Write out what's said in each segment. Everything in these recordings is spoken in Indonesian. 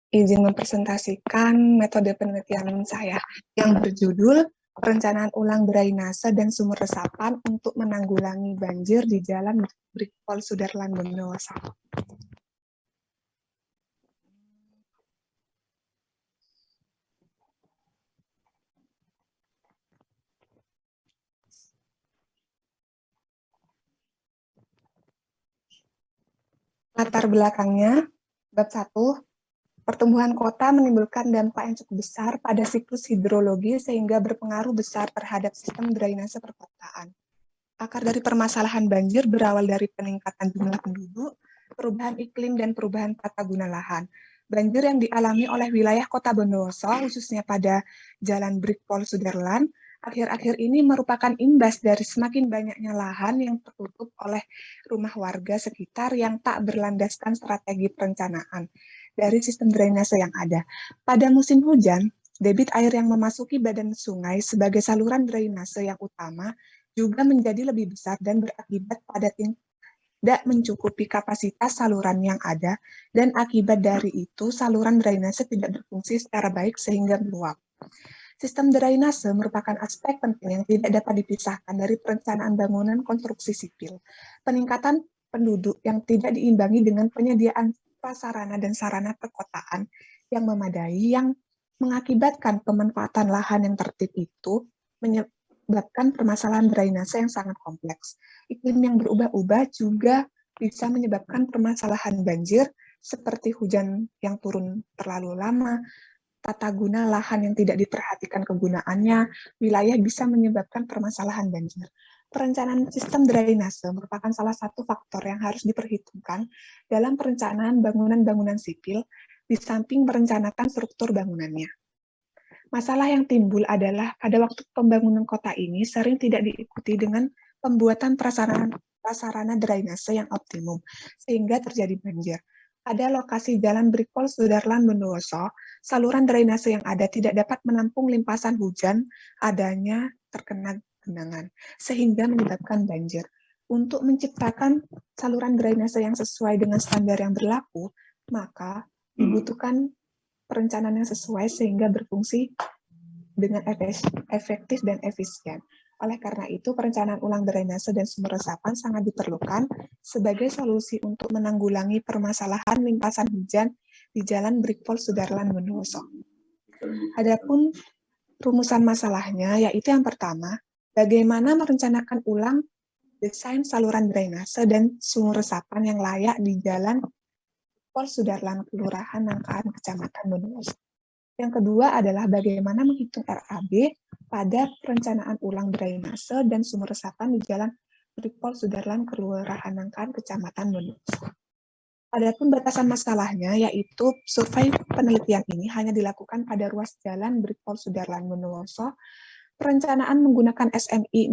izin mempresentasikan metode penelitian saya yang berjudul Perencanaan Ulang Drainase dan Sumber Resapan untuk Menanggulangi Banjir di Jalan Brikpol Sudarlan Bondowoso. Latar belakangnya, bab 1, pertumbuhan kota menimbulkan dampak yang cukup besar pada siklus hidrologi sehingga berpengaruh besar terhadap sistem drainase perkotaan. Akar dari permasalahan banjir berawal dari peningkatan jumlah penduduk, perubahan iklim, dan perubahan tata guna lahan. Banjir yang dialami oleh wilayah Kota Bondowoso, khususnya pada Jalan Brikpol Sudarlan, akhir-akhir ini merupakan imbas dari semakin banyaknya lahan yang tertutup oleh rumah warga sekitar yang tak berlandaskan strategi perencanaan dari sistem drainase yang ada. Pada musim hujan, debit air yang memasuki badan sungai sebagai saluran drainase yang utama juga menjadi lebih besar dan berakibat pada tidak mencukupi kapasitas saluran yang ada, dan akibat dari itu saluran drainase tidak berfungsi secara baik sehingga meluap. Sistem drainase merupakan aspek penting yang tidak dapat dipisahkan dari perencanaan bangunan konstruksi sipil. Peningkatan penduduk yang tidak diimbangi dengan penyediaan prasarana dan sarana perkotaan yang memadai yang mengakibatkan pemanfaatan lahan yang tertib itu menyebabkan permasalahan drainase yang sangat kompleks. Iklim yang berubah-ubah juga bisa menyebabkan permasalahan banjir seperti hujan yang turun terlalu lama, tata guna lahan yang tidak diperhatikan kegunaannya, wilayah bisa menyebabkan permasalahan banjir. Perencanaan sistem drainase merupakan salah satu faktor yang harus diperhitungkan dalam perencanaan bangunan-bangunan sipil, di samping merencanakan struktur bangunannya. Masalah yang timbul adalah pada waktu pembangunan kota ini sering tidak diikuti dengan pembuatan prasarana drainase yang optimum, sehingga terjadi banjir. Pada lokasi Jalan Brikpol Sudarlan Bondowoso, saluran drainase yang ada tidak dapat menampung limpasan hujan adanya terkena genangan, sehingga menyebabkan banjir. Untuk menciptakan saluran drainase yang sesuai dengan standar yang berlaku, maka dibutuhkan perencanaan yang sesuai sehingga berfungsi dengan efektif dan efisien. Oleh karena itu, perencanaan ulang drainase dan sumber resapan sangat diperlukan sebagai solusi untuk menanggulangi permasalahan limpasan hujan di Jalan Brikpol Sudarlan Bondowoso. Adapun rumusan masalahnya, yaitu yang pertama, bagaimana merencanakan ulang desain saluran drainase dan sumur resapan yang layak di Jalan Brikpol Sudarlan, Kelurahan Nangkaan, Kecamatan Bondowoso. Yang kedua adalah bagaimana menghitung RAB pada perencanaan ulang drainase dan sumur resapan di Jalan Brikpol Sudarlan, Kelurahan Nangkaan, Kecamatan Bondowoso. Adapun batasan masalahnya, yaitu survei penelitian ini hanya dilakukan pada ruas Jalan Brikpol Sudarlan Bondowoso. Perencanaan menggunakan SMI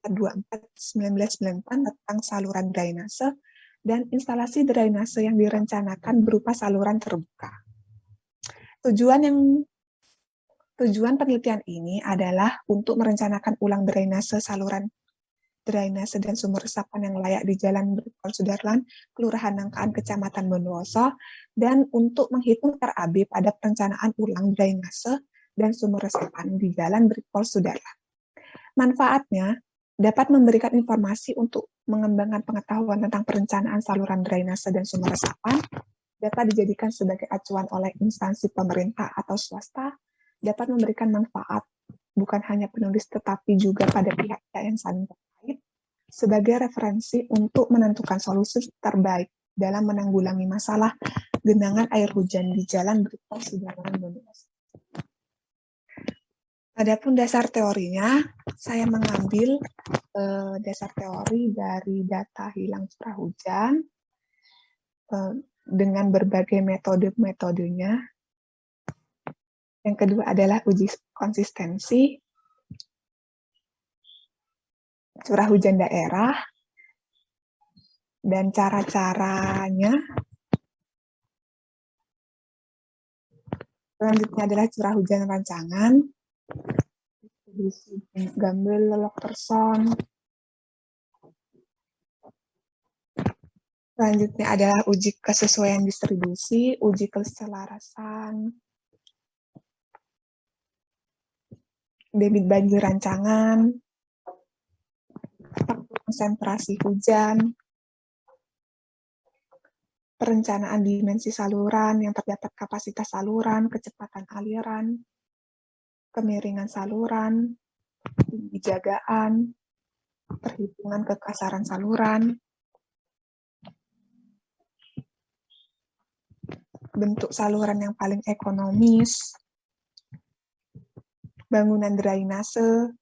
0334241994 tentang saluran drainase dan instalasi drainase yang direncanakan berupa saluran terbuka. Tujuan penelitian ini adalah untuk merencanakan ulang drainase saluran drainase dan sumur resapan yang layak di Jalan Brikpol Sudarlan, Kelurahan Nangkaan, Kecamatan Bondowoso, dan untuk menghitung RAB pada perencanaan ulang drainase dan sumur resapan di Jalan Brikpol Sudarlan. Manfaatnya dapat memberikan informasi untuk mengembangkan pengetahuan tentang perencanaan saluran drainase dan sumur resapan, dapat dijadikan sebagai acuan oleh instansi pemerintah atau swasta, dapat memberikan manfaat bukan hanya penulis tetapi juga pada pihak-pihak yang saling terkait, sebagai referensi untuk menentukan solusi terbaik dalam menanggulangi masalah genangan air hujan di Jalan Brikpol Sudarlan Bondowoso. Adapun dasar teorinya, saya mengambil dasar teori dari data hilang curah hujan, dengan berbagai metode-metodenya. Yang kedua adalah uji konsistensi, curah hujan daerah, dan cara-caranya. Selanjutnya adalah curah hujan rancangan, distribusi Gamble Lelok Person, Selanjutnya adalah uji kesesuaian distribusi, uji keselarasan, debit bagi rancangan, konsentrasi hujan, perencanaan dimensi saluran yang terdapat kapasitas saluran, kecepatan aliran, kemiringan saluran, tinggi jagaan, perhitungan kekasaran saluran, bentuk saluran yang paling ekonomis, bangunan drainase,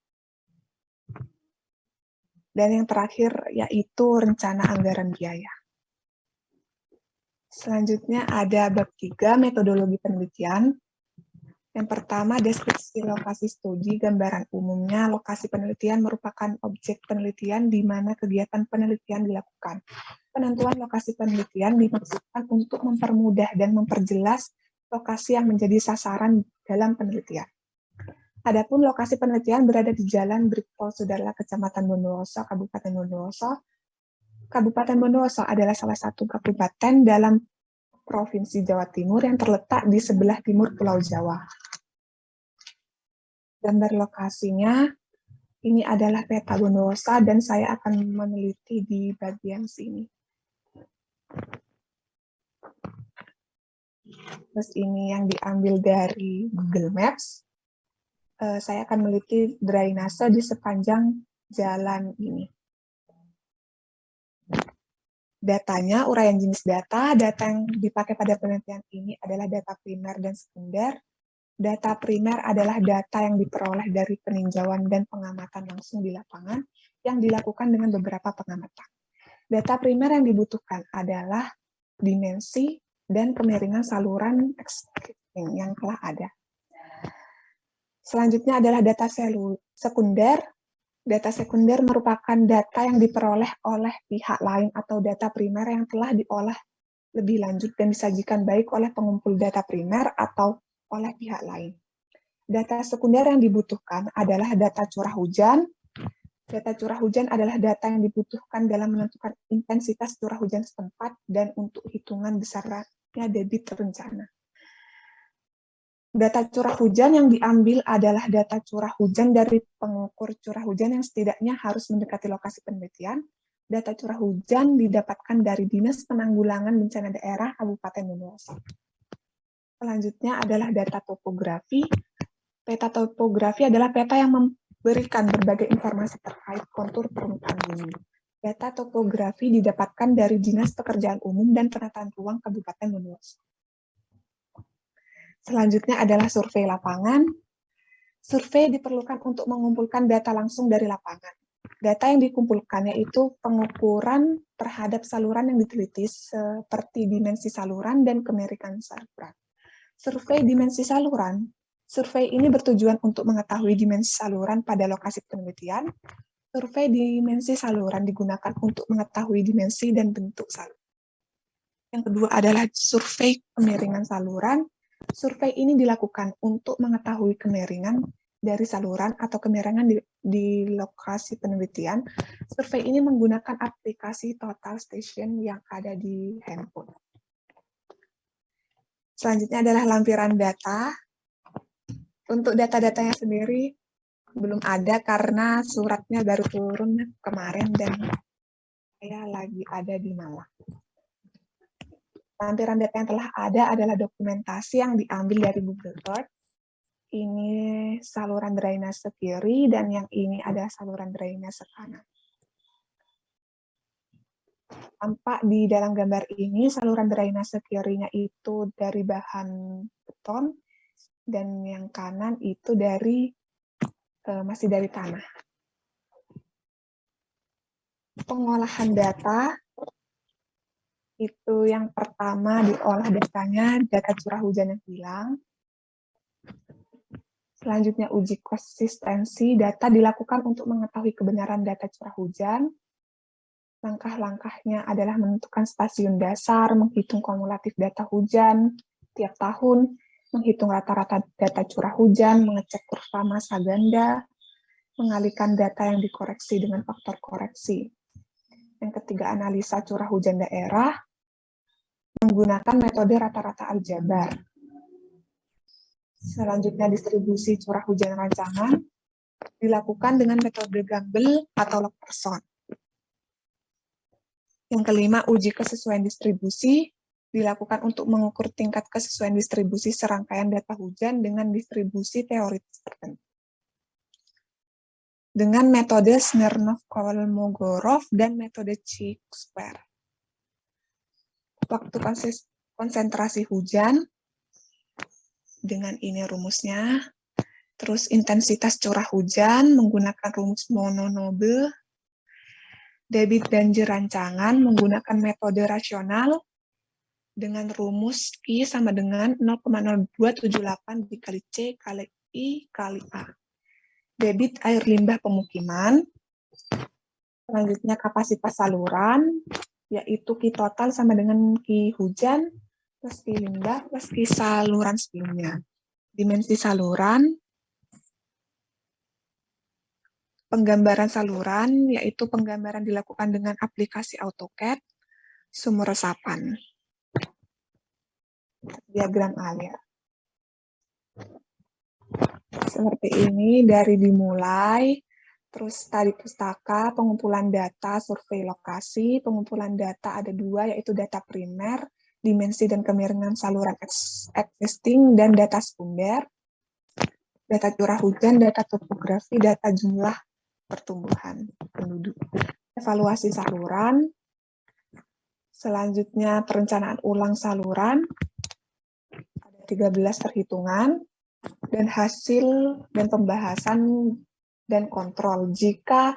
dan yang terakhir yaitu rencana anggaran biaya. Selanjutnya ada bab 3, metodologi penelitian. Yang pertama, deskripsi lokasi studi. Gambaran umumnya, lokasi penelitian merupakan objek penelitian di mana kegiatan penelitian dilakukan. Penentuan lokasi penelitian dimaksudkan untuk mempermudah dan memperjelas lokasi yang menjadi sasaran dalam penelitian. Adapun lokasi penelitian berada di Jalan Brigpol Sudarla, Kecamatan Bondowoso, Kabupaten Bondowoso. Kabupaten Bondowoso adalah salah satu kabupaten dalam Provinsi Jawa Timur yang terletak di sebelah timur Pulau Jawa. Gambar lokasinya, ini adalah peta Bondowoso dan saya akan meneliti di bagian sini. Terus ini yang diambil dari Google Maps. Saya akan meneliti drainase di sepanjang jalan ini. Datanya, uraian jenis data yang dipakai pada penelitian ini adalah data primer dan sekunder. Data primer adalah data yang diperoleh dari peninjauan dan pengamatan langsung di lapangan yang dilakukan dengan beberapa pengamatan. Data primer yang dibutuhkan adalah dimensi dan kemiringan saluran existing yang telah ada. Selanjutnya adalah data sekunder. Data sekunder merupakan data yang diperoleh oleh pihak lain atau data primer yang telah diolah lebih lanjut dan disajikan baik oleh pengumpul data primer atau oleh pihak lain. Data sekunder yang dibutuhkan adalah data curah hujan. Data curah hujan adalah data yang dibutuhkan dalam menentukan intensitas curah hujan setempat dan untuk hitungan besarnya debit rencana. Data curah hujan yang diambil adalah data curah hujan dari pengukur curah hujan yang setidaknya harus mendekati lokasi penelitian. Data curah hujan didapatkan dari Dinas Penanggulangan Bencana Daerah Kabupaten Bondowoso. Selanjutnya adalah data topografi. Peta topografi adalah peta yang memberikan berbagai informasi terkait kontur permukaan bumi. Data topografi didapatkan dari Dinas Pekerjaan Umum dan Penataan Ruang Kabupaten Bondowoso. Selanjutnya adalah survei lapangan. Survei diperlukan untuk mengumpulkan data langsung dari lapangan. Data yang dikumpulkan yaitu pengukuran terhadap saluran yang diteliti seperti dimensi saluran dan kemiringan saluran. Survei dimensi saluran. Survei ini bertujuan untuk mengetahui dimensi saluran pada lokasi penelitian. Survei dimensi saluran digunakan untuk mengetahui dimensi dan bentuk saluran. Yang kedua adalah survei kemiringan saluran. Survei ini dilakukan untuk mengetahui kemiringan dari saluran atau kemiringan di lokasi penelitian. Survei ini menggunakan aplikasi Total Station yang ada di handphone. Selanjutnya adalah lampiran data. Untuk data-datanya sendiri belum ada karena suratnya baru turun kemarin dan saya lagi ada di Malang. Lampiran data yang telah ada adalah dokumentasi yang diambil dari Google Earth. Ini saluran drainase kiri dan yang ini adalah saluran drainase kanan. Tampak di dalam gambar ini saluran drainase kirinya itu dari bahan beton dan yang kanan itu masih dari tanah. Pengolahan data itu yang pertama diolah datanya data curah hujan yang hilang. Selanjutnya uji konsistensi data dilakukan untuk mengetahui kebenaran data curah hujan. Langkah-langkahnya adalah menentukan stasiun dasar, menghitung kumulatif data hujan tiap tahun, menghitung rata-rata data curah hujan, mengecek kurva massa ganda, mengalihkan data yang dikoreksi dengan faktor koreksi. Yang ketiga, analisa curah hujan daerah menggunakan metode rata-rata aljabar. Selanjutnya, distribusi curah hujan rancangan dilakukan dengan metode Gamble atau log person. Yang kelima, uji kesesuaian distribusi dilakukan untuk mengukur tingkat kesesuaian distribusi serangkaian data hujan dengan distribusi teoritis tertentu. Dengan metode Smirnov-Kolmogorov dan metode Chi-Square. Waktu konsentrasi hujan, dengan ini rumusnya. Terus intensitas curah hujan menggunakan rumus Monod-Noble. Debit banjir rancangan menggunakan metode rasional dengan rumus I sama dengan 0,0278 dikali C kali I kali A. Debit air limbah pemukiman. Selanjutnya kapasitas saluran, yaitu Q total sama dengan Q hujan plus Q limbah plus Q saluran sebelumnya. Dimensi saluran, penggambaran saluran, yaitu penggambaran dilakukan dengan aplikasi AutoCAD, sumur resapan. Diagram alir. Seperti ini dari dimulai, terus tadi pustaka, pengumpulan data, survei lokasi, pengumpulan data ada dua, yaitu data primer, dimensi dan kemiringan saluran existing, dan data sekunder, data curah hujan, data topografi, data jumlah pertumbuhan penduduk. Evaluasi saluran, selanjutnya perencanaan ulang saluran, ada 13 perhitungan, dan hasil dan pembahasan dan kontrol. Jika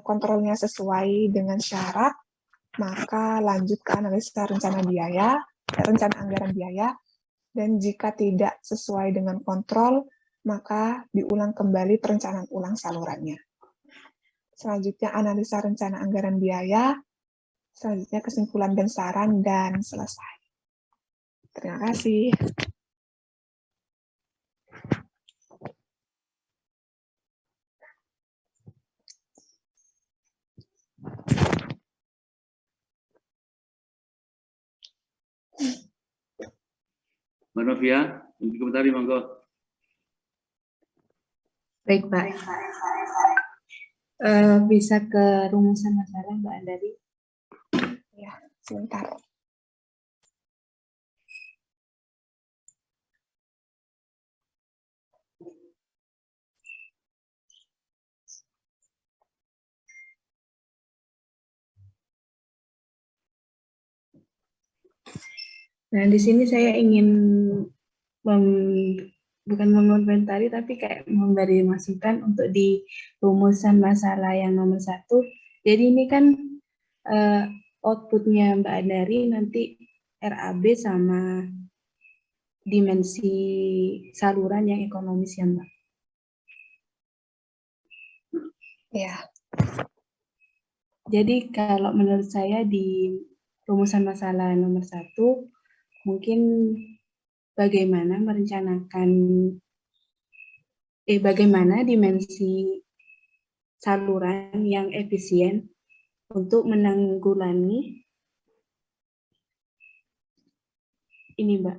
kontrolnya sesuai dengan syarat, maka lanjut ke analisa rencana biaya, rencana anggaran biaya, dan jika tidak sesuai dengan kontrol, maka diulang kembali perencanaan ulang salurannya. Selanjutnya analisa rencana anggaran biaya, selanjutnya kesimpulan dan saran, dan selesai. Terima kasih. Mbak Novia, untuk komentari monggo. Baik, Pak. Bisa ke rumusan masalah, Mbak Andari? Ya, sebentar. Nah, di sini saya ingin bukan mengomentari, tapi kayak memberi masukan untuk di rumusan masalah yang nomor 1. Jadi ini kan outputnya Mbak Andari nanti RAB sama dimensi saluran yang ekonomis ya, Mbak? Ya. Jadi kalau menurut saya di rumusan masalah nomor 1, mungkin bagaimana bagaimana dimensi saluran yang efisien untuk menanggulangi ini, Mbak,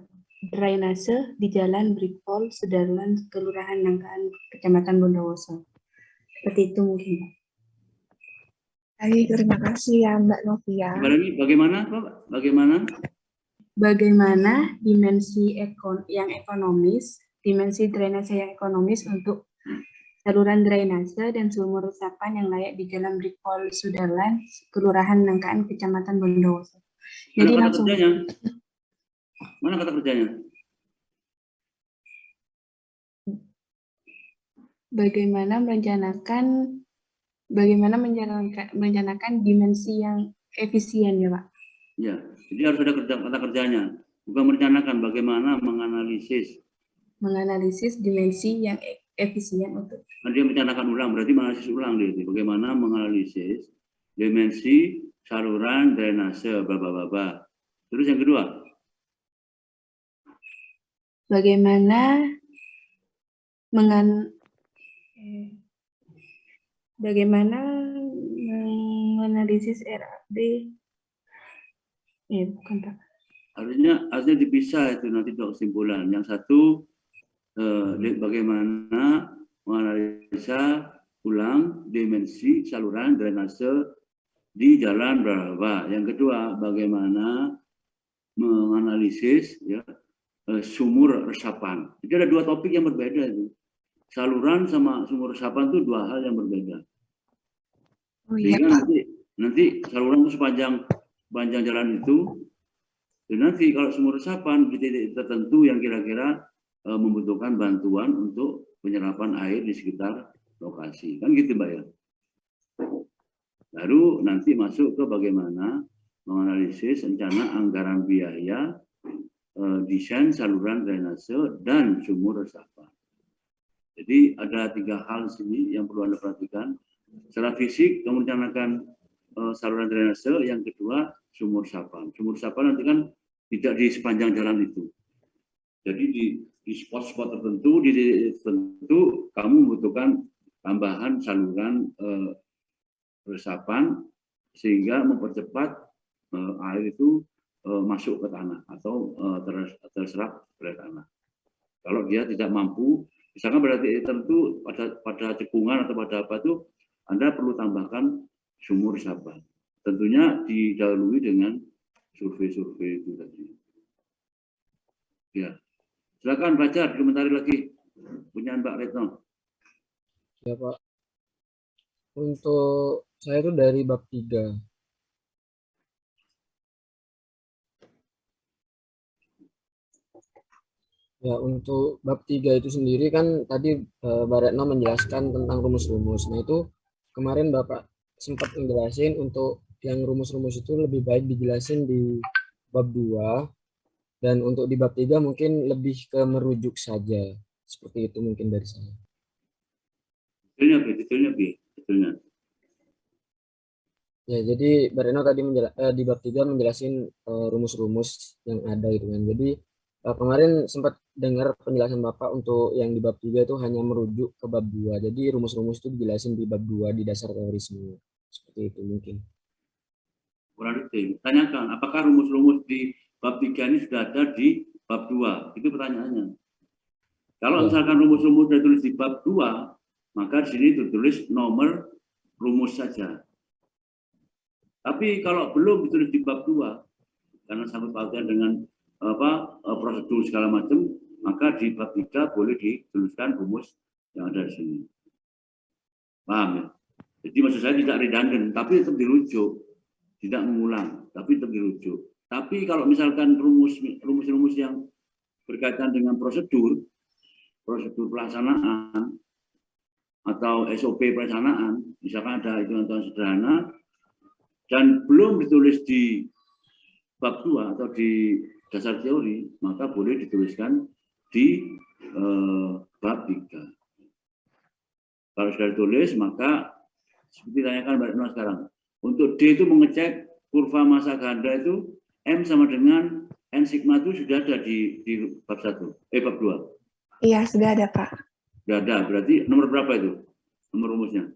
drainase di Jalan Brikpol, Sudarlan, Kelurahan Nangkaan, Kecamatan Bondowoso. Seperti itu mungkin, Mbak. Baik, terima kasih ya Mbak Novia. Bagaimana, Pak? Bagaimana dimensi yang ekonomis, dimensi drainase yang ekonomis untuk saluran drainase dan sumur resapan yang layak di Jalan Brikpol, Sudarlan, Kelurahan Nangkaan, Kecamatan Bondowoso. Jadi langsung. Mana kata kerjanya? Bagaimana merencanakan dimensi yang efisien ya, Pak? Ya, jadi harus ada kata kerjanya. Bukan merencanakan, bagaimana menganalisis. Menganalisis dimensi yang efisien untuk. Dia merencanakan ulang, berarti menganalisis ulang dia. Bagaimana menganalisis dimensi saluran drainase, baba. Terus yang kedua. Bagaimana menganalisis RAD. Bukan Pak. Harusnya dipisah itu nanti untuk kesimpulan. Yang satu bagaimana menganalisa ulang dimensi saluran drainase di jalan bla. Yang kedua, bagaimana menganalisis ya, sumur resapan. Jadi ada dua topik yang berbeda itu. Saluran sama sumur resapan itu dua hal yang berbeda. Oh iya, Sehingga Pak. nanti saluran itu sepanjang jalan itu, dan nanti kalau sumur resapan di titik tertentu yang kira-kira membutuhkan bantuan untuk penyerapan air di sekitar lokasi. Kan gitu, Mbak ya. Baru nanti masuk ke bagaimana menganalisis rencana anggaran biaya desain saluran drainase dan sumur resapan. Jadi ada tiga hal di sini yang perlu Anda perhatikan. Secara fisik, kamu rencanakan saluran drainase, yang kedua sumur resapan. Sumur resapan nanti kan tidak di sepanjang jalan itu. Jadi di spot-spot tertentu, di titik tertentu, kamu membutuhkan tambahan saluran resapan sehingga mempercepat air itu masuk ke tanah atau terserap oleh tanah. Kalau dia tidak mampu, misalkan berarti tertentu pada cekungan atau pada apa itu, Anda perlu tambahkan sumur resapan. Tentunya didahului dengan survei-survei itu tadi. Ya, silakan baca, komentari lagi punya Mbak Retno. Ya Pak, untuk saya itu dari bab 3. Ya, untuk bab 3 itu sendiri kan tadi Mbak Retno menjelaskan tentang rumus-rumus. Nah itu kemarin Bapak sempat menjelasin untuk yang rumus-rumus itu lebih baik dijelasin di bab 2. Dan untuk di bab 3 mungkin lebih ke merujuk saja. Seperti itu mungkin dari saya. Detailnya. Ya, jadi Mbak Retno tadi di bab 3 menjelasin rumus-rumus yang ada gitu kan. Jadi kemarin sempat dengar penjelasan Bapak untuk yang di bab 3 itu hanya merujuk ke bab 2. Jadi rumus-rumus itu dijelasin di bab 2 di dasar teori semua. Seperti itu mungkin. Kurang detail. Tanyakan, apakah rumus-rumus di bab 3 ini sudah ada di bab 2? Itu pertanyaannya. Kalau misalkan rumus-rumus sudah tulis di bab 2, maka di sini tertulis nomor rumus saja. Tapi kalau belum ditulis di bab 2, karena sangkut pautan dengan prosedur segala macam, maka di bab 3 boleh dituliskan rumus yang ada di sini. Paham ya? Jadi maksud saya tidak redundant, tapi tetap dirujuk. Tidak mengulang, tapi tetap dirujuk. Tapi kalau misalkan rumus-rumus yang berkaitan dengan prosedur pelaksanaan atau SOP pelaksanaan, misalkan ada hitungan sederhana dan belum ditulis di bab 2 atau di dasar teori, maka boleh dituliskan di bab 3. Kalau sudah ditulis, maka seperti tanyakan Mbak Retno sekarang. Untuk D itu mengecek kurva massa ganda itu M sama dengan N sigma itu sudah ada di bab 1, bab 2. Iya, sudah ada, Pak. Sudah ada, berarti nomor berapa itu? Nomor rumusnya?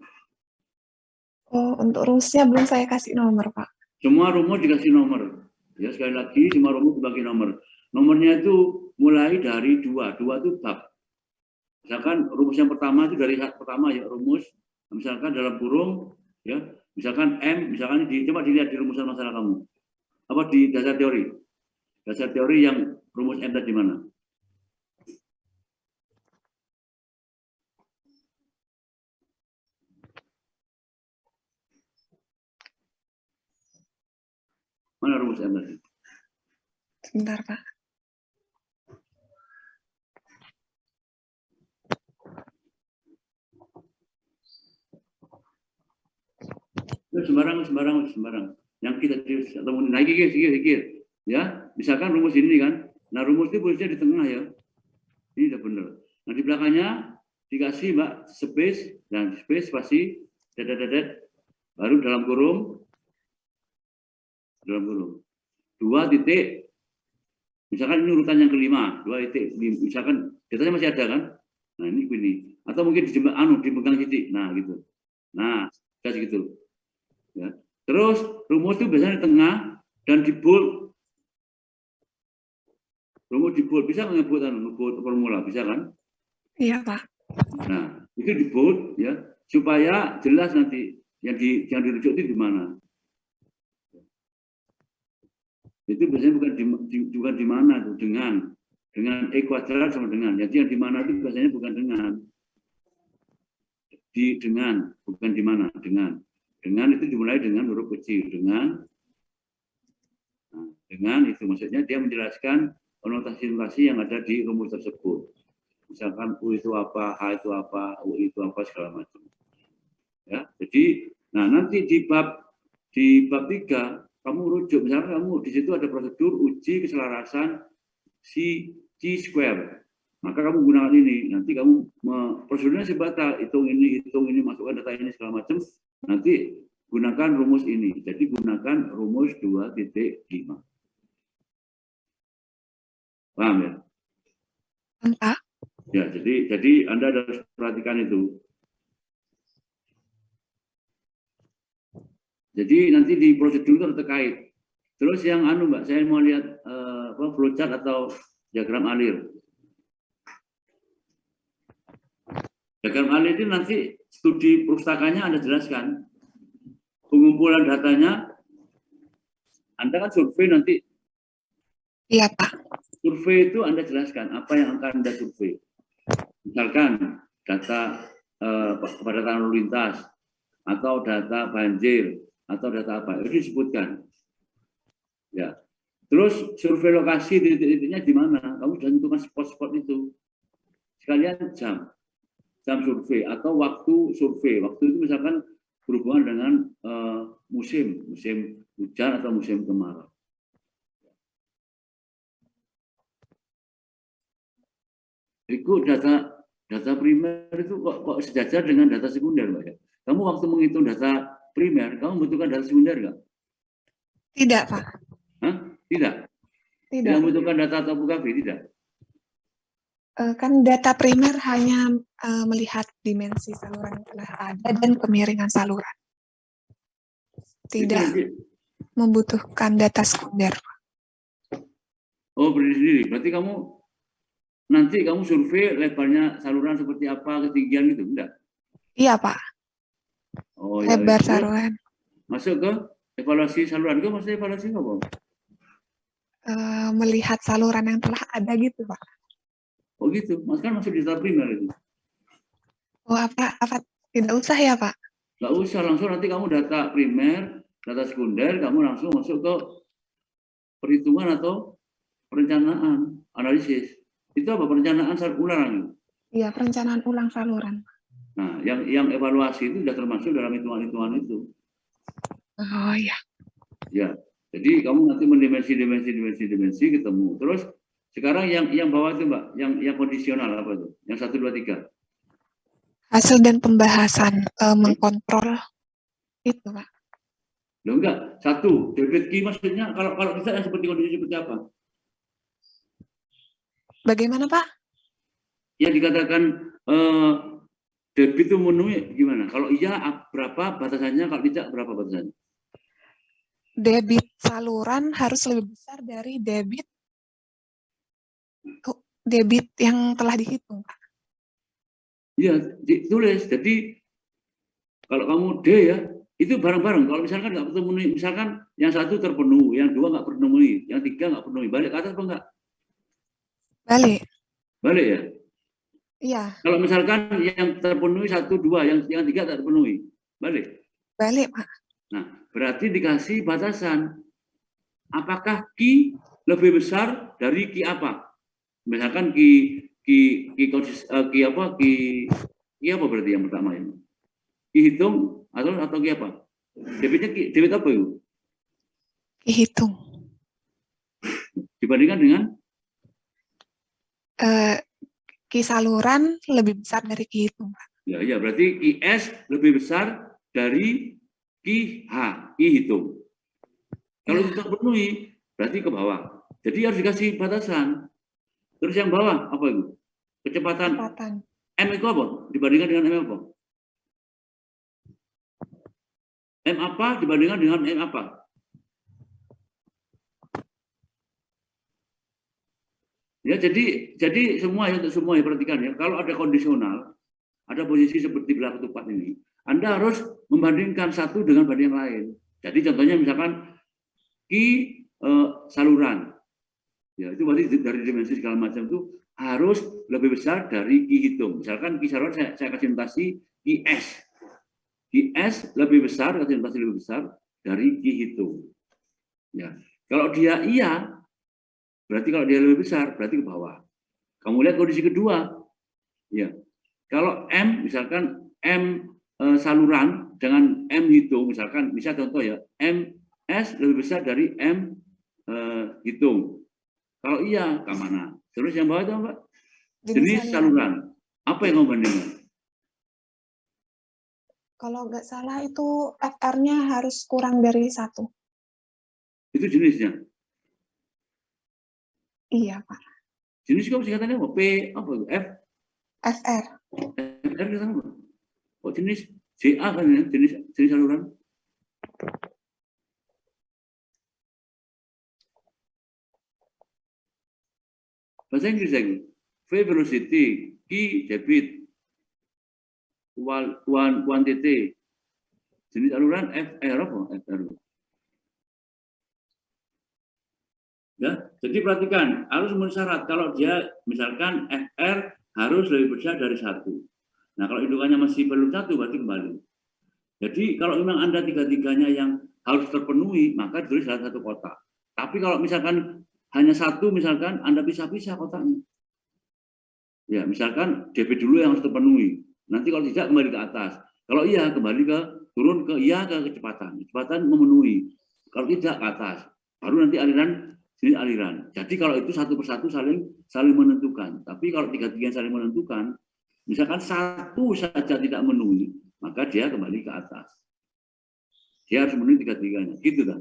Oh, untuk rumusnya belum saya kasih nomor, Pak. Semua rumus dikasih nomor. Ya, sekali lagi, semua rumus dibagi nomor. Nomornya itu mulai dari 2. 2 itu bab. Misalkan rumus yang pertama itu dari pertama ya, rumus. Misalkan dalam kurung, ya, misalkan M, misalkan coba dilihat di rumusan masalah kamu. Apa di dasar teori? Dasar teori yang rumus M tadi mana? Mana rumus M tadi? Sebentar, Pak. Sembarang. Yang kita temuin, nah gigir. Ya, misalkan rumus ini kan. Nah, rumus ini posisinya di tengah ya. Ini udah benar. Nah, di belakangnya dikasih Mbak space dan space spasi dadat baru dalam kurung 2 titik. Misalkan ini urutan yang kelima, 2 titik. Misalkan datanya masih ada kan? Nah, ini. Atau mungkin dipegang titik. Nah, gitu. Nah, kayak gitu. Ya. Terus rumus itu biasanya di tengah dan di bold. Rumus di bold bisa ngebut formula, bisa kan? Iya, Pak. Nah, itu di bold ya, supaya jelas nanti yang dirujuk itu di mana. Itu biasanya bukan di mana tuh, dengan E kuadrat sama dengan. Jadi yang di mana itu biasanya bukan dengan. Dengan, bukan di mana, dengan. Dengan itu dimulai dengan huruf kecil, dengan. Nah, dengan itu maksudnya dia menjelaskan konotasi-konotasi yang ada di rumus tersebut. Misalkan U itu apa, H itu apa, U itu apa, segala macam. Ya, jadi, nah nanti di bab 3 kamu rujuk, misalnya kamu di situ ada prosedur uji keselarasan C-square. Maka kamu gunakan ini. Nanti kamu prosedurnya sebatas hitung ini, masukkan data ini segala macam. Nanti gunakan rumus ini. Jadi gunakan rumus 2.5. Paham ya? Pak. Ya, jadi Anda harus perhatikan itu. Jadi nanti di prosedur terkait. Terus yang Mbak, saya mau lihat flowchart atau diagram alir. Diagram alir itu nanti studi pustakanya Anda jelaskan. Pengumpulan datanya, Anda kan survei nanti. Iya, Pak. Survei itu Anda jelaskan apa yang akan Anda survei. Misalkan data kepadatan lalu lintas, atau data banjir, atau data apa, itu disebutkan. Ya. Terus survei lokasi titik-titiknya di mana? Kamu sudah tentukan spot-spot itu. Sekalian jam survei atau waktu survei. Waktu itu misalkan berhubungan dengan musim hujan atau musim kemarau. Itu data primer itu kok sejajar dengan data sekunder, Pak ya? Kamu waktu menghitung data primer, kamu membutuhkan data sekunder nggak? Tidak, Pak. Hah? Tidak. Tidak membutuhkan data topografi, tidak. Kan data primer hanya melihat dimensi saluran yang telah ada dan kemiringan saluran. Tidak membutuhkan data sekunder. Oh, berdiri sendiri. Berarti nanti kamu survei lebarnya saluran seperti apa, ketinggian gitu, enggak? Iya, Pak. Oh, lebar ya, saluran. Masuk ke evaluasi saluran. Itu maksudnya evaluasi apa? Melihat saluran yang telah ada gitu, Pak. Oh gitu, Mas kan masuk di data primer itu. Oh, apa tidak usah ya, Pak? Nggak usah, langsung nanti kamu data primer, data sekunder, kamu langsung masuk ke perhitungan atau perencanaan, analisis. Itu apa? Perencanaan ulang. Iya, perencanaan ulang saluran. Nah, yang evaluasi itu sudah termasuk dalam hitungan-hitungan itu. Oh iya. Ya, jadi kamu nanti mendimensi ketemu. Terus sekarang yang bawah itu, Mbak, yang kondisional apa itu? Yang 1, 2, 3. Hasil dan pembahasan mengkontrol itu, Pak. Loh enggak, 1, debit key maksudnya kalau bisa yang seperti kondisi seperti apa? Bagaimana, Pak? Yang dikatakan debit itu memenuhi gimana? Kalau iya berapa batasannya, kalau tidak berapa batasannya? Debit saluran harus lebih besar dari debit yang telah dihitung, Pak. Iya, ditulis. Jadi kalau kamu D ya, itu bareng-bareng. Kalau misalkan nggak terpenuhi, misalkan yang 1 terpenuhi, yang 2 nggak terpenuhi, yang 3 nggak terpenuhi, balik ke atas apa enggak? Balik. Balik ya? Iya. Kalau misalkan yang terpenuhi 1, 2, yang 3 tak terpenuhi, balik? Balik, Pak. Nah, berarti dikasih batasan. Apakah Q lebih besar dari Q apa? Misalkan Q apa berarti yang pertama ini? Q hitung atau Q apa? Debit apa itu? Q hitung. Dibandingkan dengan? Q saluran lebih besar dari Q hitung, Pak. Ya, berarti QS lebih besar dari QH, Q hitung. Kalau itu terpenuhi, berarti ke bawah. Jadi harus dikasih batasan. Terus yang bawah apa itu? Kecepatan. M itu apa? Dibandingkan dengan M apa? M apa dibandingkan dengan M apa? Ya, jadi semua ya, untuk semua ya, perhatikan ya. Kalau ada kondisional, ada posisi seperti belah ketupat ini, Anda harus membandingkan satu dengan banding yang lain. Jadi contohnya misalkan Ki saluran, ya itu berarti dari dimensi segala macam itu harus lebih besar dari Ki hitung. Misalkan Ki saluran saya kasih notasi Ki S. Ki S lebih besar, kasih notasi lebih besar dari Ki hitung. Ya, kalau dia iya, berarti kalau dia lebih besar, berarti ke bawah. Kamu lihat kondisi kedua, ya. Kalau M, misalkan M saluran dengan M hitung, misalkan, bisa contoh ya, M S lebih besar dari M hitung. Kalau iya, ke mana? Terus yang bawah itu apa? Jenis saluran. Apa yang kamu bandingkan? Kalau nggak salah itu FR-nya harus kurang dari 1. Itu jenisnya. Iya, Pak. Jenis kamu singkatannya apa? P apa? F? FR. FR kita apa? Oh, jenis JA kan ya, jenis saluran. Bahasa Inggris lagi. V velocity, Q debit, quantity. Jenis saluran FR apa? FR. Ya, jadi perhatikan, harus memenuhi syarat. Kalau dia misalkan FR harus lebih besar dari 1. Nah, kalau hitungannya masih belum 1, berarti kembali. Jadi kalau memang Anda tiga-tiganya yang harus terpenuhi, maka ditulis dalam satu kotak. Tapi kalau misalkan hanya 1, misalkan Anda pisah-pisah kotaknya. Ya, misalkan DP dulu yang harus terpenuhi. Nanti kalau tidak, kembali ke atas. Kalau iya, kembali turun ke iya ke kecepatan. Kecepatan memenuhi. Kalau tidak, ke atas. Baru nanti aliran, sini aliran. Jadi kalau itu satu persatu saling menentukan. Tapi kalau tiga-tiganya saling menentukan, misalkan satu saja tidak memenuhi, maka dia kembali ke atas. Dia harus memenuhi tiga-tiganya. Gitu kan?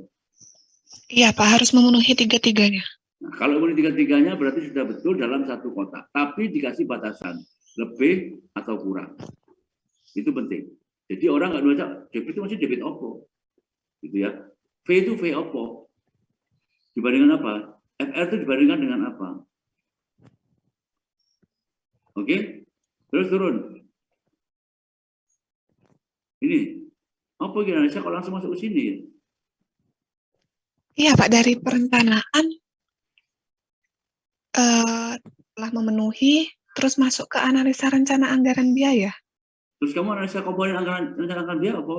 Iya, Pak. Harus memenuhi tiga-tiganya. Nah, kalau memenuhi tiga-tiganya berarti sudah betul dalam satu kotak. Tapi dikasih batasan. Lebih atau kurang. Itu penting. Jadi orang nggak baca debit itu masih debit opo. Gitu ya. V itu V opo. Dibandingkan apa? FR itu dibandingkan dengan apa? Oke? Terus turun. Ini. Apa gimana? Saya kalau langsung masuk ke sini. Iya, Pak. Dari perencanaan telah memenuhi, terus masuk ke analisa rencana anggaran biaya. Terus kamu analisa komponen anggaran rencana anggaran biaya apa?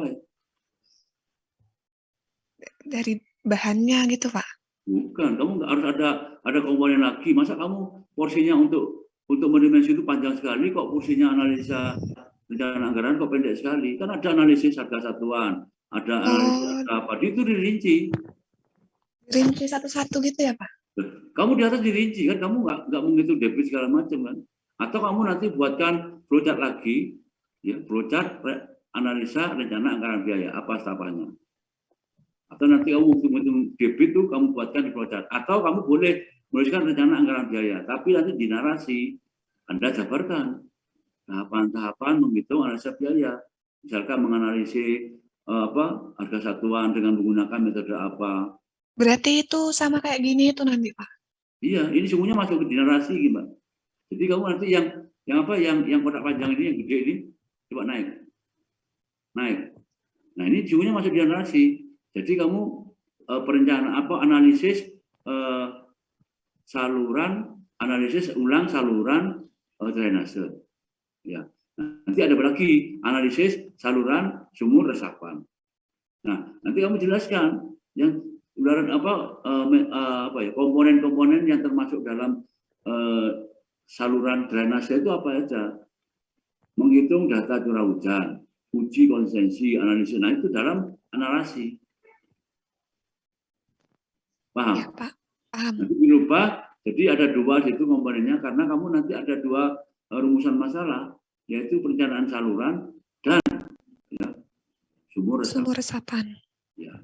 Dari bahannya gitu, Pak. Bukan, kamu nggak harus ada komponen lagi. Masa kamu porsinya untuk mendimensi itu panjang sekali, kok porsinya analisa rencana anggaran kok pendek sekali? Kan ada analisis harga satuan, ada analisis harga apa? Itu dirinci. Rinci satu-satu gitu ya, Pak? Kamu di atas dirinci kan, kamu nggak menghitung debit segala macam kan? Atau kamu nanti buatkan flowchart lagi, ya flowchart analisa rencana anggaran biaya apa stapanya? Atau nanti kamu menghitung debit itu kamu buatkan di flowchart. Atau kamu boleh menuliskan rencana anggaran biaya, tapi nanti di narasi Anda jabarkan tahapan-tahapan menghitung analisa biaya. Misalkan menganalisis harga satuan dengan menggunakan metode apa. Berarti itu sama kayak gini itu nanti, Pak? Iya, ini semuanya masuk ke narasi, Mbak. Jadi kamu nanti yang kotak panjang ini, yang gede ini, coba naik. Nah ini semuanya masuk di narasi. Jadi kamu perencanaan analisis saluran, analisis ulang saluran drainase. Ya. Nanti ada lagi analisis saluran sumur resapan. Nah, nanti kamu jelaskan yang ularan komponen-komponen yang termasuk dalam saluran drainase itu apa aja. Menghitung data curah hujan, uji konsistensi, analisis. Nah, itu dalam narasi. Paham? Ya, Pak. Paham. Nanti dirubah, jadi ada dua situ komponennya, karena kamu nanti ada dua rumusan masalah, yaitu perencanaan saluran dan ya, sumur resapan. Ya.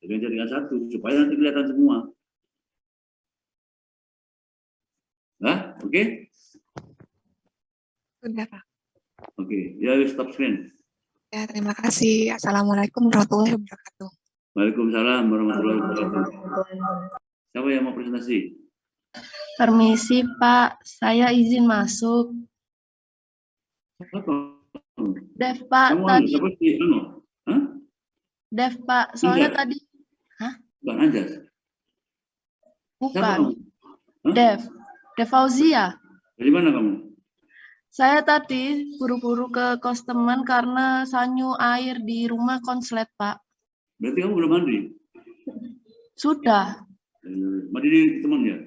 Jadi jadikan satu, supaya nanti kelihatan semua. Nah, oke? Sudah, Pak. Oke, ya stop screen. Ya, terima kasih. Assalamualaikum warahmatullahi wabarakatuh. Waalaikumsalam warahmatullahi wabarakatuh. Siapa yang mau presentasi? Permisi Pak, saya izin masuk. Apa? Dev Pak, Kamu tadi seperti Hah? Dev Pak, soalnya Anjas? tadi Bang Anjas? Siapa bukan kamu? Hah? Dev Fauzia. Dari mana kamu? Saya tadi buru-buru ke kos teman karena sanyu air di rumah konslet Pak. Berarti kamu belum mandi? Sudah. Mandi di teman ya?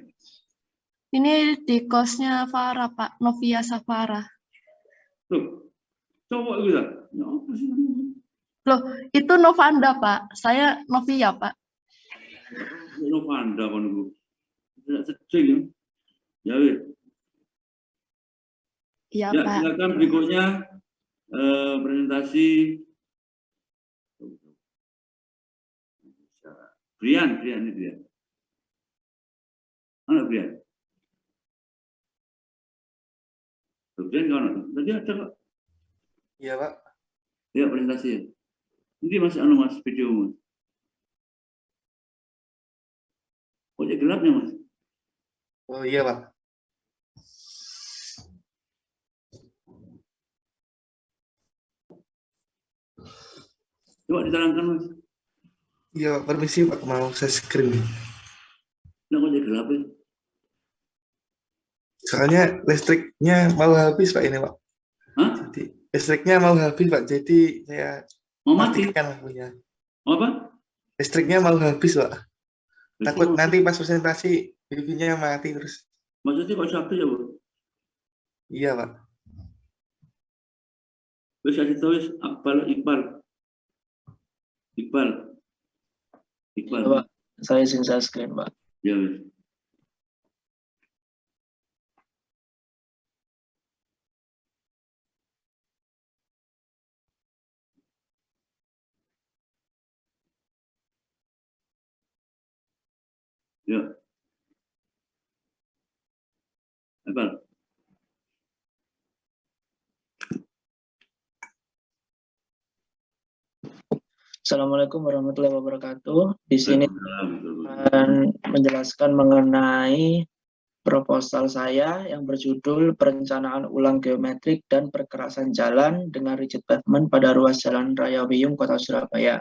Ini di kosnya Farah Pak, Novia Safara. Tuh, cowok gitu. Ya, apa sih namanya? Loh, itu Novanda Pak, saya Novia Pak. Novanda kan itu. Tidak secing ya. Ya, weh. Iya Ya, Pak. silakan berikutnya presentasi Brian ini dia. Mana Brian? Brian kawan, tadi ada Pak? Iya, Pak. Ya, presentasi ya. Ini Mas Mas video Mas. Oh, ya gelapnya Mas. Oh iya, Pak. Coba diterangkan Mas. Iya, Pak. Permisi, Pak. Mau saya screen. Nah, kok jadi gelap ya? Soalnya listriknya mau habis, Pak, ini, Pak. Hah? Jadi, listriknya mau habis, Pak. Jadi, saya Mau mati? matikan lampunya. Mau apa? Listriknya mau habis, Pak. Takut Besok, nanti pas presentasi, wifi-nya mati terus. maksudnya kok Sabtu ya, Bu? Iya, Pak. Wis kasih tahu wis Iqbal. Ya, Pak. Saya izin share screen, Pak. Ya wis. Ya. Iqbal. Assalamualaikum warahmatullahi wabarakatuh. Di sini Betul. akan menjelaskan mengenai proposal saya yang berjudul Perencanaan Ulang Geometrik dan Perkerasan Jalan dengan Rigid Pavement pada ruas Jalan Raya Wiyung, Kota Surabaya.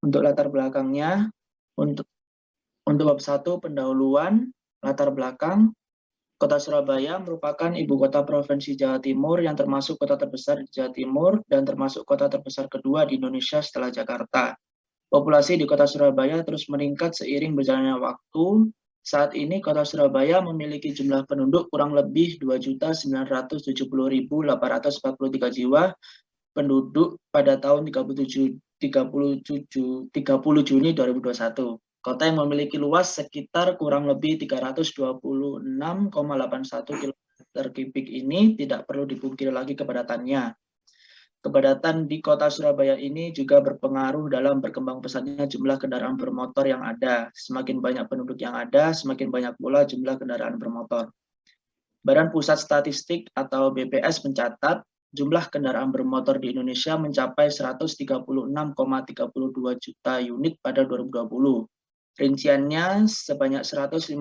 Untuk latar belakangnya, untuk bab 1 pendahuluan, latar belakang, Kota Surabaya merupakan ibu kota Provinsi Jawa Timur yang termasuk kota terbesar di Jawa Timur dan termasuk kota terbesar kedua di Indonesia setelah Jakarta. Populasi di Kota Surabaya terus meningkat seiring berjalannya waktu. Saat ini Kota Surabaya memiliki jumlah penduduk kurang lebih 2.970.843 jiwa penduduk pada tahun 30 Juni 2021. Kota yang memiliki luas sekitar kurang lebih 326,81 km3 ini tidak perlu dipungkiri lagi kepadatannya. Kepadatan di Kota Surabaya ini juga berpengaruh dalam berkembang pesatnya jumlah kendaraan bermotor yang ada. Semakin banyak penduduk yang ada, semakin banyak pula jumlah kendaraan bermotor. Badan Pusat Statistik atau BPS mencatat jumlah kendaraan bermotor di Indonesia mencapai 136,32 juta unit pada 2020. Rinciannya sebanyak 115,29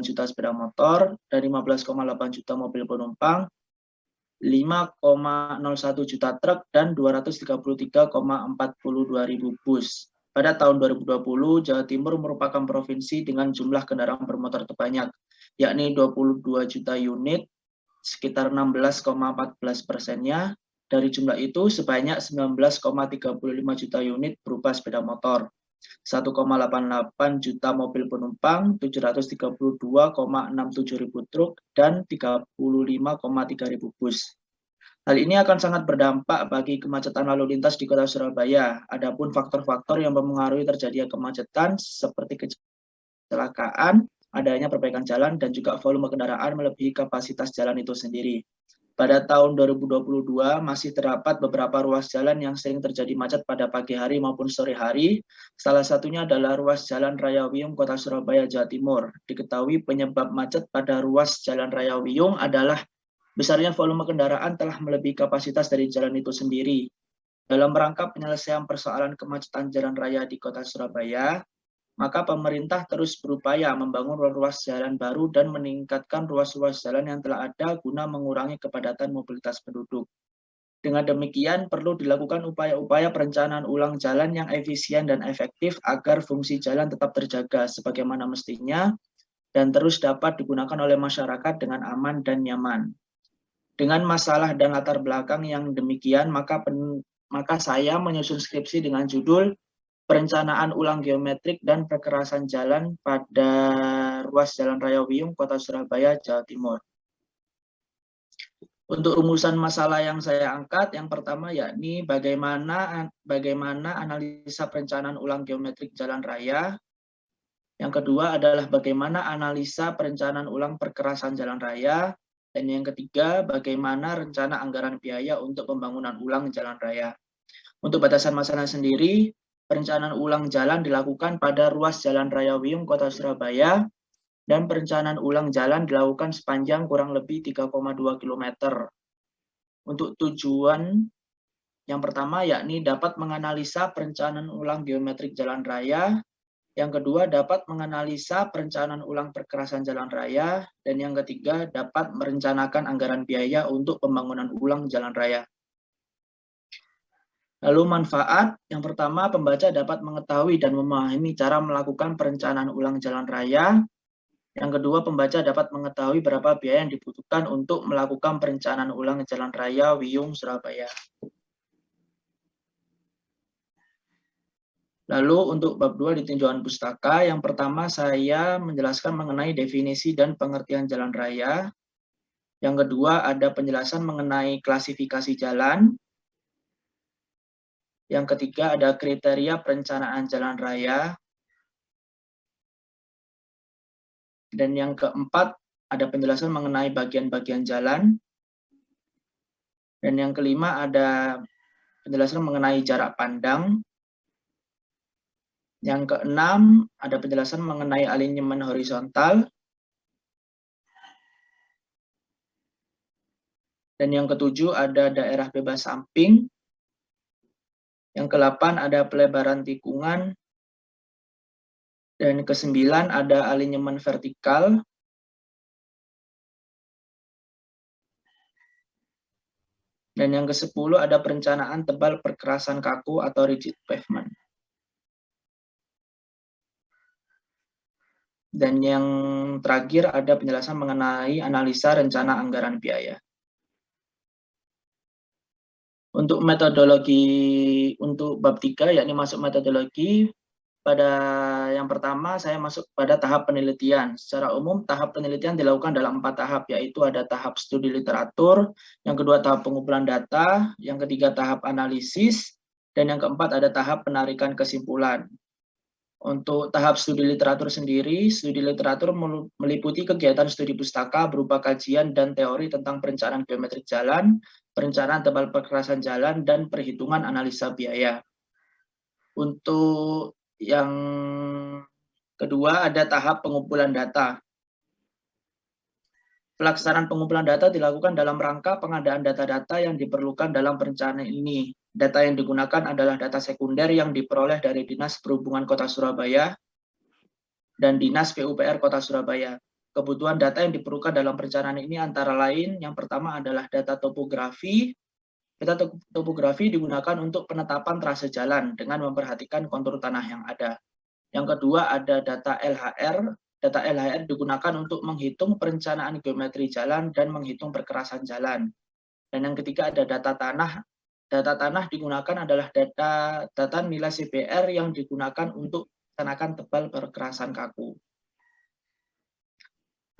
juta sepeda motor dan 15,8 juta mobil penumpang, 5,01 juta truk, dan 233,42 ribu bus. Pada tahun 2020, Jawa Timur merupakan provinsi dengan jumlah kendaraan bermotor terbanyak, yakni 22 juta unit, sekitar 16,14%-nya. Dari jumlah itu, sebanyak 19,35 juta unit berupa sepeda motor, 1,88 juta mobil penumpang, 732,67 ribu truk, dan 35,3 ribu bus. Hal ini akan sangat berdampak bagi kemacetan lalu lintas di Kota Surabaya. Adapun faktor-faktor yang mempengaruhi terjadinya kemacetan seperti kecelakaan, adanya perbaikan jalan, dan juga volume kendaraan melebihi kapasitas jalan itu sendiri. Pada tahun 2022 masih terdapat beberapa ruas jalan yang sering terjadi macet pada pagi hari maupun sore hari. Salah satunya adalah ruas Jalan Raya Wiyung, Kota Surabaya, Jawa Timur. Diketahui penyebab macet pada ruas Jalan Raya Wiyung adalah besarnya volume kendaraan telah melebihi kapasitas dari jalan itu sendiri. Dalam rangka penyelesaian persoalan kemacetan jalan raya di Kota Surabaya, maka pemerintah terus berupaya membangun ruas jalan baru dan meningkatkan ruas-ruas jalan yang telah ada guna mengurangi kepadatan mobilitas penduduk. Dengan demikian, perlu dilakukan upaya-upaya perencanaan ulang jalan yang efisien dan efektif agar fungsi jalan tetap terjaga sebagaimana mestinya dan terus dapat digunakan oleh masyarakat dengan aman dan nyaman. Dengan masalah dan latar belakang yang demikian, maka saya menyusun skripsi dengan judul Perencanaan ulang geometrik dan perkerasan jalan pada ruas Jalan Raya Wiyung, Kota Surabaya, Jawa Timur. Untuk rumusan masalah yang saya angkat, yang pertama yakni bagaimana analisa perencanaan ulang geometrik jalan raya. Yang kedua adalah bagaimana analisa perencanaan ulang perkerasan jalan raya. Dan yang ketiga, bagaimana rencana anggaran biaya untuk pembangunan ulang jalan raya. Untuk batasan masalah sendiri, perencanaan ulang jalan dilakukan pada ruas Jalan Raya Wiyung, Kota Surabaya, dan perencanaan ulang jalan dilakukan sepanjang kurang lebih 3,2 km. Untuk tujuan yang pertama yakni dapat menganalisa perencanaan ulang geometrik jalan raya, yang kedua dapat menganalisa perencanaan ulang perkerasan jalan raya, dan yang ketiga dapat merencanakan anggaran biaya untuk pembangunan ulang jalan raya. Lalu manfaat, yang pertama pembaca dapat mengetahui dan memahami cara melakukan perencanaan ulang jalan raya. Yang kedua pembaca dapat mengetahui berapa biaya yang dibutuhkan untuk melakukan perencanaan ulang jalan raya Wiyung, Surabaya. Lalu untuk bab 2 di tinjauan pustaka, yang pertama saya menjelaskan mengenai definisi dan pengertian jalan raya. Yang kedua ada penjelasan mengenai klasifikasi jalan. Yang ketiga ada kriteria perencanaan jalan raya. Dan yang keempat ada penjelasan mengenai bagian-bagian jalan. Dan yang kelima ada penjelasan mengenai jarak pandang. Yang keenam ada penjelasan mengenai alignment horizontal. Dan yang ketujuh ada daerah bebas samping. Yang ke-8 ada pelebaran tikungan. Dan ke-9 ada alignment vertikal. Dan yang ke-10 ada perencanaan tebal perkerasan kaku atau rigid pavement. Dan yang terakhir ada penjelasan mengenai analisa rencana anggaran biaya. Untuk metodologi untuk bab 3 yakni masuk metodologi, pada yang pertama saya masuk pada tahap penelitian. Secara umum tahap penelitian dilakukan dalam 4 tahap, yaitu ada tahap studi literatur, yang kedua tahap pengumpulan data, yang ketiga tahap analisis, dan yang keempat ada tahap penarikan kesimpulan. Untuk tahap studi literatur sendiri, studi literatur meliputi kegiatan studi pustaka berupa kajian dan teori tentang perencanaan geometrik jalan, perencanaan tebal perkerasan jalan, dan perhitungan analisa biaya. Untuk yang kedua ada tahap pengumpulan data. Pelaksanaan pengumpulan data dilakukan dalam rangka pengadaan data-data yang diperlukan dalam perencanaan ini. Data yang digunakan adalah data sekunder yang diperoleh dari Dinas Perhubungan Kota Surabaya dan Dinas PUPR Kota Surabaya. Kebutuhan data yang diperlukan dalam perencanaan ini antara lain, yang pertama adalah data topografi. Data topografi digunakan untuk penetapan trase jalan dengan memperhatikan kontur tanah yang ada. Yang kedua ada data LHR. Data LHR digunakan untuk menghitung perencanaan geometri jalan dan menghitung perkerasan jalan. Dan yang ketiga ada data tanah. Data tanah digunakan adalah data nilai CBR yang digunakan untuk merencanakan tebal perkerasan kaku.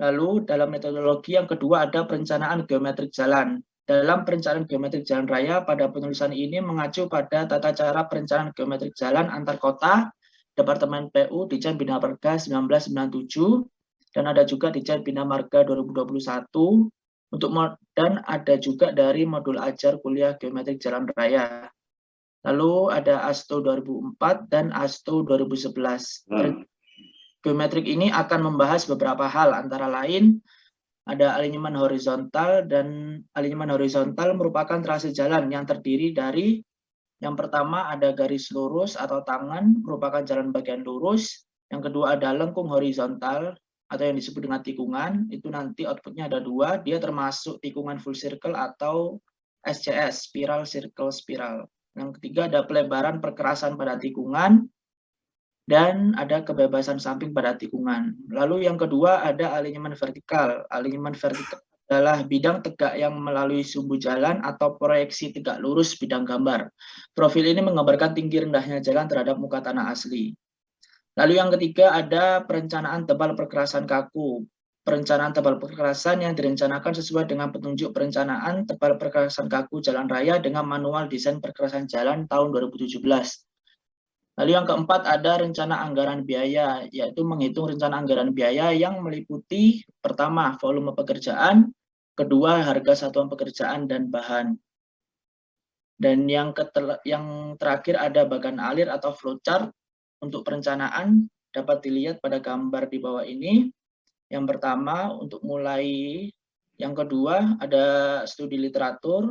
Lalu dalam metodologi yang kedua ada perencanaan geometrik jalan. Dalam perencanaan geometrik jalan raya, pada penulisan ini mengacu pada tata cara perencanaan geometrik jalan antar kota, Departemen PU Ditjen Bina Marga 1997, dan ada juga Ditjen Bina Marga 2021, Dan ada juga dari modul ajar kuliah geometrik jalan raya. Lalu ada ASTO 2004 dan ASTO 2011. Geometrik ini akan membahas beberapa hal, antara lain ada alinyemen horizontal, dan alinyemen horizontal merupakan trase jalan yang terdiri dari, yang pertama ada garis lurus atau tangan, merupakan jalan bagian lurus. Yang kedua ada lengkung horizontal atau yang disebut dengan tikungan, itu nanti outputnya ada 2, dia termasuk tikungan full circle atau SCS, spiral, circle, spiral. Yang ketiga ada pelebaran perkerasan pada tikungan, dan ada kebebasan samping pada tikungan. Lalu yang kedua ada alinyemen vertikal. Alinyemen vertikal adalah bidang tegak yang melalui sumbu jalan atau proyeksi tegak lurus bidang gambar. Profil ini menggambarkan tinggi rendahnya jalan terhadap muka tanah asli. Lalu yang ketiga ada perencanaan tebal perkerasan kaku. Perencanaan tebal perkerasan yang direncanakan sesuai dengan petunjuk perencanaan tebal perkerasan kaku jalan raya dengan manual desain perkerasan jalan tahun 2017. Lalu yang keempat ada rencana anggaran biaya, yaitu menghitung rencana anggaran biaya yang meliputi pertama volume pekerjaan, kedua harga satuan pekerjaan dan bahan. Dan yang terakhir ada bagan alir atau flowchart. Untuk perencanaan dapat dilihat pada gambar di bawah ini. Yang pertama untuk mulai, yang kedua ada studi literatur,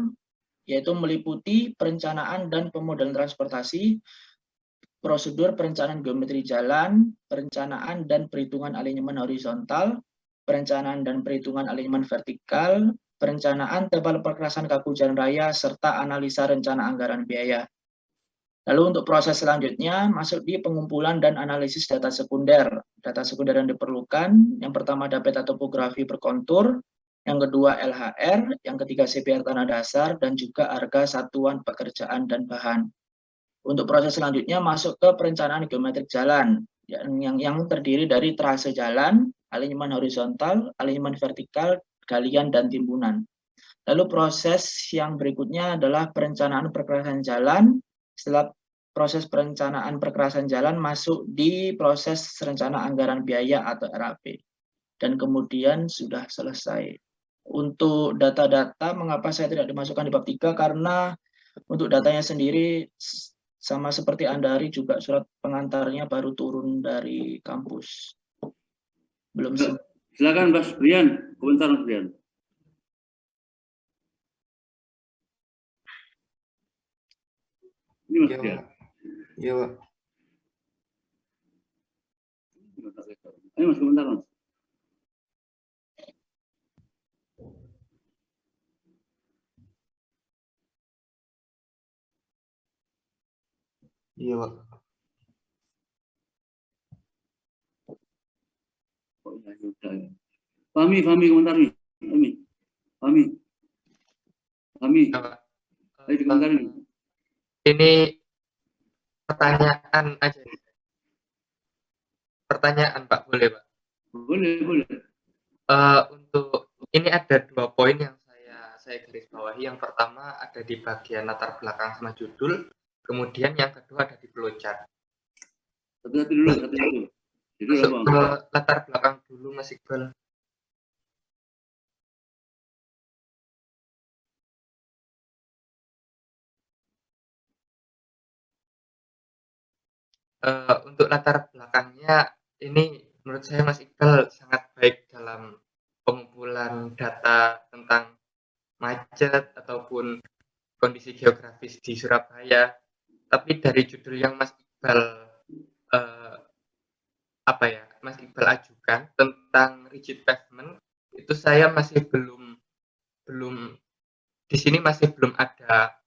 yaitu meliputi perencanaan dan pemodelan transportasi, prosedur perencanaan geometri jalan, perencanaan dan perhitungan alinyemen horizontal, perencanaan dan perhitungan alinyemen vertikal, perencanaan tebal perkerasan kaku jalan raya, serta analisa rencana anggaran biaya. Lalu untuk proses selanjutnya masuk di pengumpulan dan analisis data sekunder. Data sekunder yang diperlukan, yang pertama ada peta topografi berkontur, yang kedua LHR, yang ketiga CPR tanah dasar, dan juga harga satuan pekerjaan dan bahan. Untuk proses selanjutnya masuk ke perencanaan geometrik jalan, yang terdiri dari trase jalan, alinyemen horizontal, alinyemen vertikal, galian, dan timbunan. Lalu proses yang berikutnya adalah perencanaan perkerasan jalan. Setelah proses perencanaan perkerasan jalan masuk di proses rencana anggaran biaya atau RAB. Dan kemudian sudah selesai. Untuk data-data, mengapa saya tidak dimasukkan di bab 3? Karena untuk datanya sendiri, sama seperti Andari, juga surat pengantarnya baru turun dari kampus. Belum sempat. Silakan Mas Brian, komentar Mas Brian. Ini Mas Brian. Iya, Pak. Ayo Mas, komentar Mas. Iya, Pak. Fahmi komentar nih. Fahmi. Ayo dikomentarin. Ini pertanyaan aja. Pertanyaan Pak, boleh Pak? Boleh. Untuk ini ada 2 poin yang saya garis bawahi. Yang pertama ada di bagian latar belakang sama judul, kemudian yang kedua ada di flowchart. Satu dulu. Masuk ke latar belakang dulu Mas Iqbal. Untuk latar belakangnya ini menurut saya Mas Iqbal sangat baik dalam pengumpulan data tentang macet ataupun kondisi geografis di Surabaya. Tapi dari judul yang Mas Iqbal Mas Iqbal ajukan tentang rigid pavement, itu saya masih belum di sini masih belum ada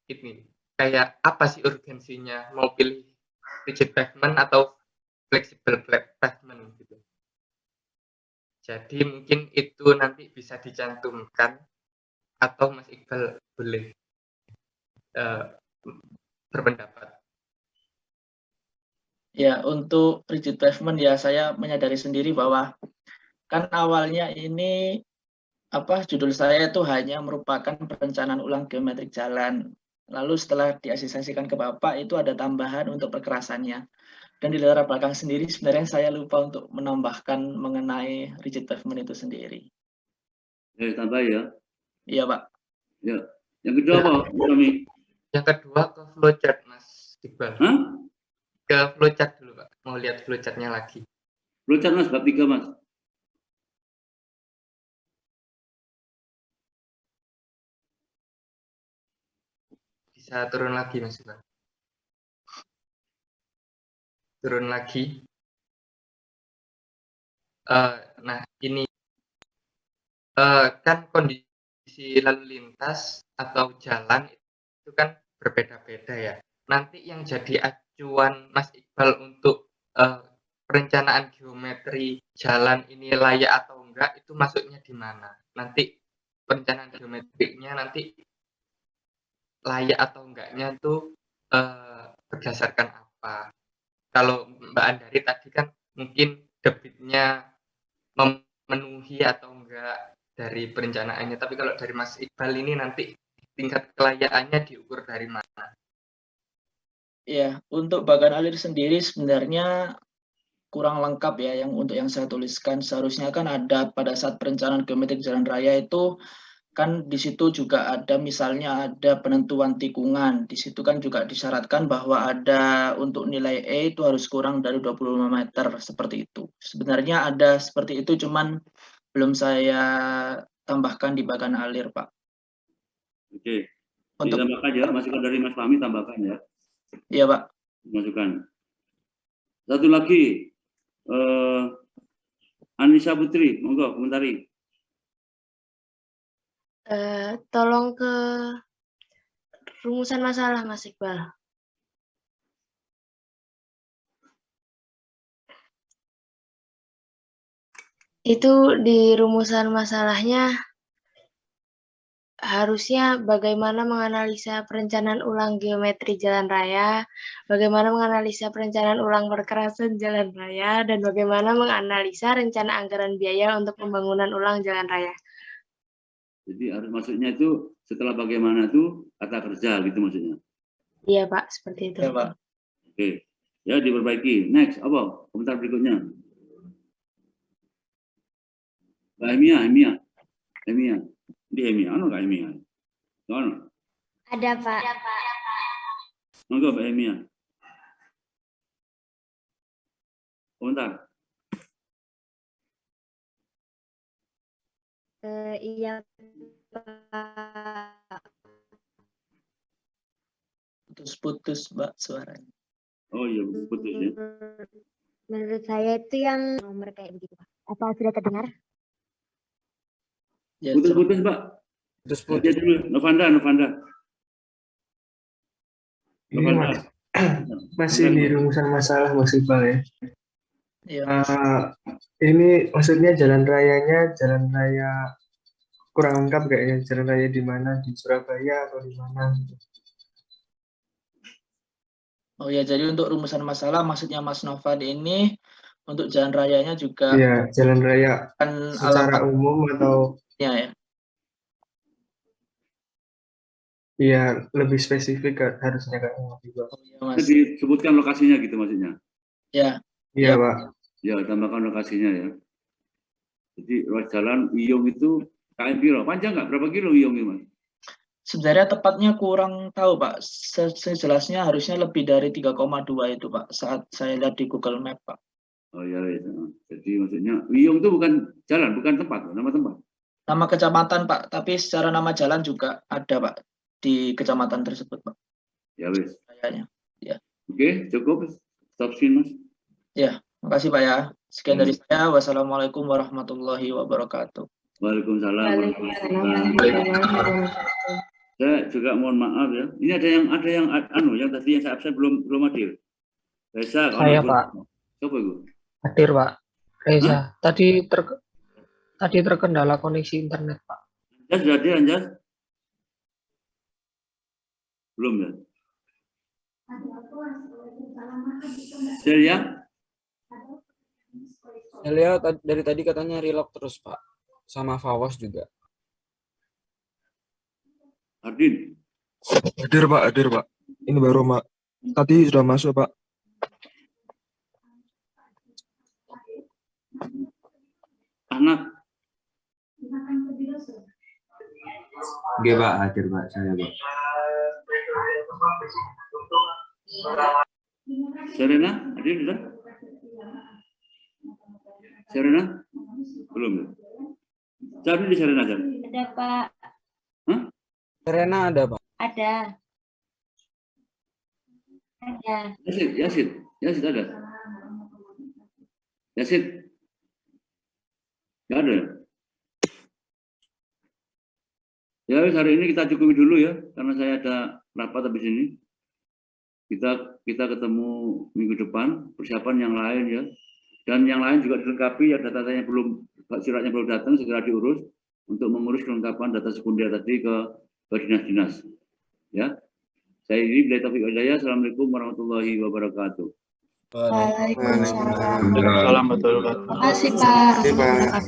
ini kayak apa sih urgensinya mau pilih rigid pavement atau flexible pavement gitu. Jadi mungkin itu nanti bisa dicantumkan atau Mas Iqbal boleh berpendapat. Ya, untuk rigid pavement ya saya menyadari sendiri bahwa kan awalnya ini judul saya itu hanya merupakan perencanaan ulang geometrik jalan. Lalu setelah diasistensikan ke Bapak itu ada tambahan untuk perkerasannya. Dan di latar belakang sendiri sebenarnya saya lupa untuk menambahkan mengenai rigid pavement itu sendiri. Tambah ya. Iya, Pak. Ya. Yang kedua apa, Kami? Yang kedua ke flowchart, Mas Iqbal. Hah? Ke flowchart dulu, Pak. Mau lihat flowchartnya lagi. Flowchart Mas, bab 3 Mas. Bisa turun lagi, Mas Iqbal. Turun lagi. Nah, ini kan kondisi lalu lintas atau jalan itu kan berbeda-beda ya. Nanti yang jadi acuan Mas Iqbal untuk perencanaan geometri jalan ini layak atau enggak itu masuknya di mana? Nanti perencanaan geometriknya nanti layak atau enggaknya itu berdasarkan apa? Kalau Mbak Andari tadi kan mungkin debitnya memenuhi atau enggak dari perencanaannya, tapi kalau dari Mas Iqbal ini nanti tingkat kelayakannya diukur dari mana? Ya, untuk bagan alir sendiri sebenarnya kurang lengkap ya untuk yang saya tuliskan. Seharusnya kan ada pada saat perencanaan geometrik jalan raya itu kan di situ juga ada misalnya ada penentuan tikungan. Di situ kan juga disyaratkan bahwa ada untuk nilai E itu harus kurang dari 25 meter seperti itu. Sebenarnya ada seperti itu cuman belum saya tambahkan di bagan alir, Pak. Oke. Untuk Ditambahkan ya, masukan dari Mas Fahmi tambahkan ya. Iya, Pak. Masukan. Satu lagi, Anissa Putri, monggo komentari. Tolong ke rumusan masalah, Mas Iqbal. Itu di rumusan masalahnya harusnya bagaimana menganalisa perencanaan ulang geometri jalan raya, bagaimana menganalisa perencanaan ulang perkerasan jalan raya, dan bagaimana menganalisa rencana anggaran biaya untuk pembangunan ulang jalan raya. Jadi harus masuknya itu setelah bagaimana itu kata kerja gitu maksudnya. Iya, Pak, seperti itu. Iya, Pak. Oke. Ya, diperbaiki. Next, apa? Komentar berikutnya. Mbak Emia. Di Emia, anu nggak Emia? Anu. Ada, Pak. Monggo Mbak Emia. Komentar. Iya, Pak. Putus-putus, Mbak, suaranya. Oh iya, putus ya. Menurut saya itu yang nomor kayak begitu, Pak. Apa sudah terdengar? Ya, Putus-putus, Mbak. Putus-putus. Lihat dulu, Novanda. Ini Mas, masih di rumusan masalah Mas Iqbal ya. Iya, Mas. Ini maksudnya jalan rayanya jalan raya kurang lengkap kayaknya, jalan raya di mana, di Surabaya atau di mana? Oh ya, jadi untuk rumusan masalah maksudnya Mas Novan ini untuk jalan rayanya juga Iya, jalan raya kan secara alamat umum atau ya. iya lebih spesifik harusnya kayaknya Mas Iqbal. Oh iya, Mas. Disebutkan lokasinya gitu maksudnya. Ya. Iya, Ya. Pak. Ya, tambahkan lokasinya ya. Jadi ruas jalan Iyong itu KM piro? Panjang nggak? Berapa kilo Iyong ini, Mas? Sebenarnya tepatnya kurang tahu, Pak. Sejelasnya harusnya lebih dari 3,2 itu, Pak, saat saya lihat di Google Map, Pak. Oh ya, jadi maksudnya Iyong itu bukan jalan, bukan tempat, nama tempat. Nama kecamatan, Pak, tapi secara nama jalan juga ada, Pak, di kecamatan tersebut, Pak. Ya wis. Kayaknya. Ya. Oke, cukup. Stop scene, Mas. Ya, makasih, Pak ya. Sekian dari saya. Wassalamualaikum warahmatullahi wabarakatuh. Waalaikumsalam warahmatullahi wabarakatuh. Waalaikumsalam. Saya juga mohon maaf ya. Ini ada yang yang tadi yang saya absen belum hadir. Reza, Saya, Pak. Siapa itu? Hadir, Pak. Reza. Tadi terkendala koneksi internet, Pak. Anjas sudah hadir, Anjas? Belum ya? Celia? Celia dari tadi katanya relog terus, Pak. Sama Fawas juga. Hardin? Hadir, Pak. Ini baru, Pak. Tadi sudah masuk, Pak. Anak? Oke Pak, hadir Pak, saya Pak. Serena, hadir sudah? Serena? Belum. Cari di Serena, Cari. Ada Pak. Hah? Serena ada Pak. Ada. Ada. Yasid ada. Yasid. Nggak ada. Ya, hari ini kita cukupi dulu ya, karena saya ada rapat habis ini. Kita ketemu minggu depan, persiapan yang lain ya. Dan yang lain juga dilengkapi ya, data-datanya suratnya belum datang, segera diurus untuk mengurus kelengkapan data sekunder tadi ke dinas-dinas. Ya. Saya ini Bilai Taufiq Hidayah. Assalamualaikum warahmatullahi wabarakatuh. Waalaikumsalam. Salam betul Pak. Terima kasih Pak.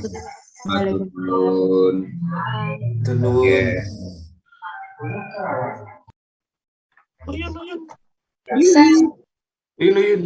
Yun.